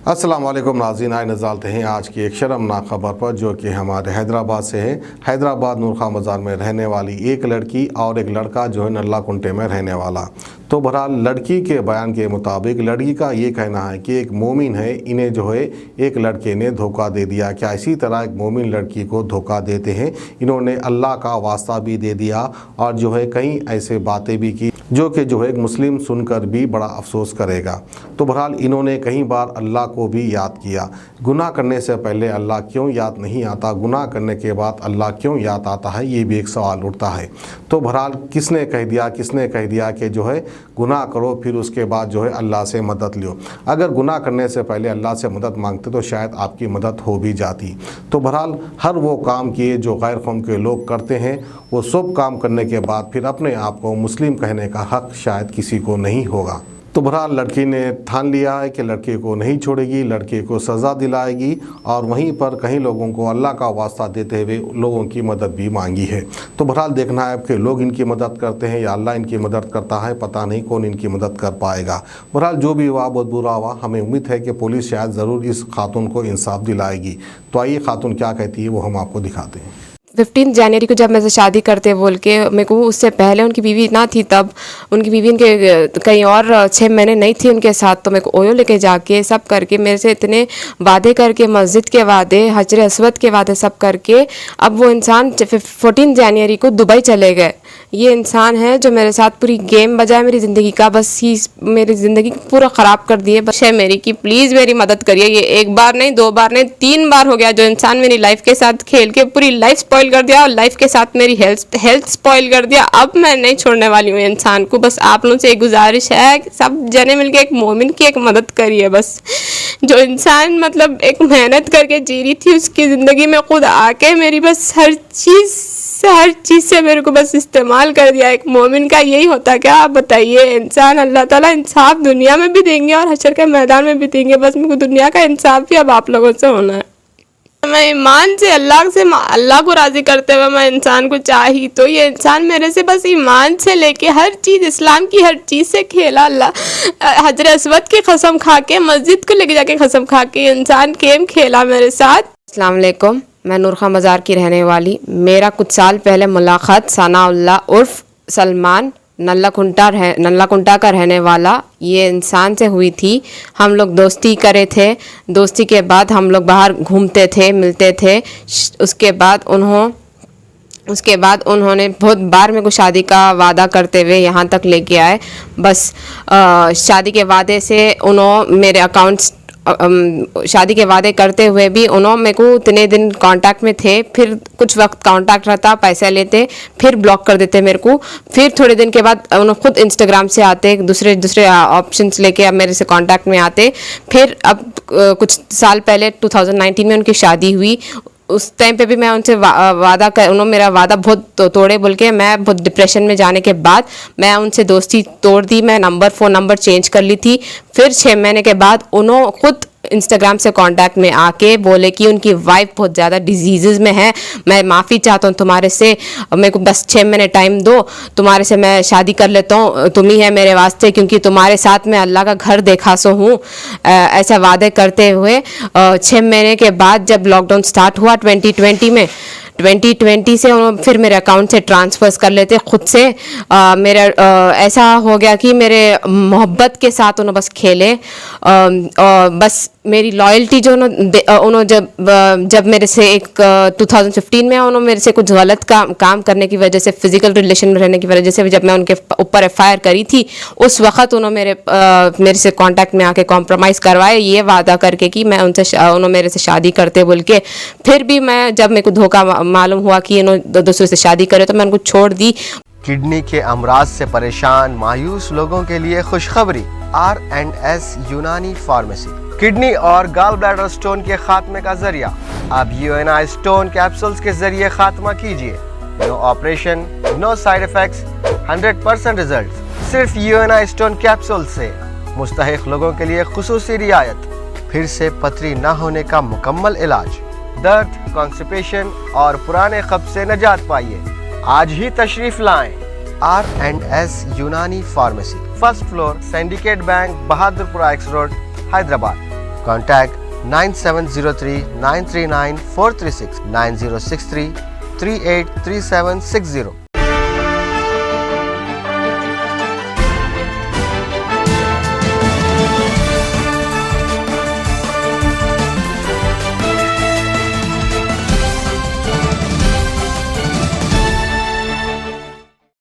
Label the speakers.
Speaker 1: अस्सलाम वालेकुम नाज़रीन, आए नज़ालते हैं आज की एक शर्मनाक ख़बर पर जो कि हमारे हैदराबाद से है। हैदराबाद नूर खां बाज़ार में रहने वाली एक लड़की और एक लड़का जो है नल्ला कुंटे में रहने वाला। तो बहरहाल लड़की के बयान के मुताबिक लड़की का ये कहना है कि एक मोमिन है, इन्हें जो है एक लड़के ने धोखा दे दिया। क्या इसी तरह एक मोमिन लड़की को धोखा देते हैं? इन्होंने अल्लाह का वास्ता भी दे दिया और जो है कई ऐसे बातें भी की जो कि जो है एक मुस्लिम सुनकर भी बड़ा अफसोस करेगा। तो बहरहाल इन्होंने कई बार अल्लाह को भी याद किया। गुनाह करने से पहले अल्लाह क्यों याद नहीं आता, गुनाह करने के बाद अल्लाह क्यों याद आता है, ये भी एक सवाल उठता है। तो बहरहाल किसने कह दिया कि जो है गुनाह करो फिर उसके बाद जो है अल्लाह से मदद लो। अगर गुनाह करने से पहले अल्लाह से मदद मांगते तो शायद आपकी मदद हो भी जाती। तो बहरहाल हर वो काम किए जो गैर कौम के लोग करते हैं, वो सब काम करने के बाद फिर अपने आप को मुस्लिम कहने का हक शायद किसी को नहीं होगा। तो बहरहाल लड़की ने ठान लिया है कि लड़के को नहीं छोड़ेगी, लड़के को सज़ा दिलाएगी और वहीं पर कहीं लोगों को अल्लाह का वास्ता देते हुए लोगों की मदद भी मांगी है। तो बहरहाल देखना है कि लोग इनकी मदद करते हैं या अल्लाह इनकी मदद करता है, पता नहीं कौन इनकी मदद कर पाएगा। बहरहाल जो भी हुआ बहुत बुरा हुआ। हमें उम्मीद है कि पुलिस शायद ज़रूर इस खातून को इंसाफ दिलाएगी। तो आइए खातून क्या कहती है वो हम आपको दिखाते हैं।
Speaker 2: 15 जनवरी को जब मेरे से शादी करते बोल के मेरे को, उससे पहले उनकी बीवी ना थी, तब उनकी बीवी उनके कहीं और 6 महीने नहीं थी उनके साथ। तो मेरे को ओयो लेके जाके सब करके मेरे से इतने वादे करके, मस्जिद के वादे, हजर अस्वद के वादे सब करके, अब वो इंसान 14 जनवरी को दुबई चले गए। ये इंसान है जो मेरे साथ पूरी गेम बजाए मेरी ज़िंदगी का, बस ही मेरी ज़िंदगी पूरा ख़राब कर दिए। बस है मेरी कि प्लीज़ मेरी मदद करिए। ये एक बार नहीं, 2 बार नहीं, 3 बार हो गया जो इंसान मेरी लाइफ के साथ खेल के पूरी लाइफ स्पॉइल कर दिया और लाइफ के साथ मेरी हेल्थ स्पॉइल कर दिया। अब मैं नहीं छोड़ने वाली हूँ इंसान को। बस आप लोगों से एक गुजारिश है कि सब जने मिलके एक मोमिन की एक मदद करिए। बस जो इंसान मतलब एक मेहनत करके जी रही थी, उसकी ज़िंदगी में खुद आके मेरी बस हर चीज़ से मेरे को बस इस्तेमाल कर दिया। एक मोमिन का यही होता क्या, आप बताइए। इंसान अल्लाह ताला इंसाफ दुनिया में भी देंगे और हशर के मैदान में भी देंगे। बस मेरे को दुनिया का इंसाफ भी अब आप लोगों से होना है। मैं ईमान से अल्लाह को राज़ी करते हुए मैं इंसान को चाही, तो ये इंसान मेरे से बस ईमान से लेके हर चीज़, इस्लाम की हर चीज़ से खेला। अल्लाह हजर अस्वद की कसम खा के, मस्जिद को लेके जाके कसम खा के इंसान गेम खेला मेरे साथ। अस्सलाम वालेकुम, मैं नूर खां बाज़ार की रहने वाली। मेरा कुछ साल पहले मुलाकात सनाउल्लाह उर्फ सलमान नल्ला कुंटा का रहने वाला ये इंसान से हुई थी। हम लोग दोस्ती करे थे। दोस्ती के बाद हम लोग बाहर घूमते थे, मिलते थे। उसके बाद उन्होंने बहुत बार मेरे को शादी का वादा करते हुए यहाँ तक लेके आए। बस शादी के वादे से उन्होंने मेरे अकाउंट्स शादी के वादे करते हुए भी उन्होंने मेरे को इतने दिन कांटेक्ट में थे, फिर कुछ वक्त कांटेक्ट रहता, पैसे लेते, फिर ब्लॉक कर देते मेरे को। फिर थोड़े दिन के बाद उन्होंने खुद इंस्टाग्राम से आते, दूसरे ऑप्शंस लेके अब मेरे से कांटेक्ट में आते। फिर अब कुछ साल पहले 2019 में उनकी शादी हुई। उस टाइम पे भी मैं उनसे उन्होंने मेरा वादा बहुत तोड़े बोल के मैं बहुत डिप्रेशन में जाने के बाद मैं उनसे दोस्ती तोड़ दी। मैं फ़ोन नंबर चेंज कर ली थी। फिर 6 महीने के बाद उन्होंने खुद इंस्टाग्राम से कांटेक्ट में आके बोले कि उनकी वाइफ बहुत ज़्यादा डिजीज़ में है, मैं माफ़ी चाहता हूँ तुम्हारे से, मेरे को बस 6 महीने टाइम दो, तुम्हारे से मैं शादी कर लेता हूँ, तुम ही है मेरे वास्ते, क्योंकि तुम्हारे साथ मैं अल्लाह का घर देखा सो हूँ। ऐसा वादे करते हुए 6 महीने के बाद जब लॉकडाउन स्टार्ट हुआ 2020 से उन्होंने फिर मेरे अकाउंट से ट्रांसफ़र्स कर लेते खुद से। मेरा ऐसा हो गया कि मेरे मोहब्बत के साथ उन्होंने बस खेले। बस मेरी लॉयल्टी जो उन्होंने जब मेरे से एक 2015 में उन्होंने मेरे से कुछ गलत काम करने की वजह से, फिज़िकल रिलेशन में रहने की वजह से जब मैं उनके ऊपर FIR करी थी, उस वक़्त उन्होंने मेरे से कांटेक्ट में आके कॉम्प्रोमाइज़ करवाए, ये वादा करके कि मैं उन्होंने मेरे से शादी करते बोल के। फिर भी मैं जब मेरे को धोखा मालूम हुआ कि इन्होंने दूसरे से शादी करे तो मैं उनको छोड़ दी।
Speaker 3: किडनी के अमराज से परेशान मायूस लोगों के लिए खुशखबरी, R&S यूनानी फार्मेसी। किडनी और गॉल ब्लैडर स्टोन के खात्मे का जरिया। अब UNI स्टोन कैप्सूल्स के जरिए खात्मा कीजिए। No operation, no side effects, 100% result. सिर्फ UNI स्टोन कैप्सूल से मुस्तहिक लोगों के लिए खुसूसी रियायत। फिर से पथरी न होने का मुकम्मल इलाज। दर्द, कॉन्स्टिपेशन और पुराने कब्ज से निजात पाइए। आज ही तशरीफ लाएं। R&S यूनानी pharmacy, first floor, syndicate bank, Bahadurpura X road, Hyderabad. Contact 9703 939 436 9063 383760.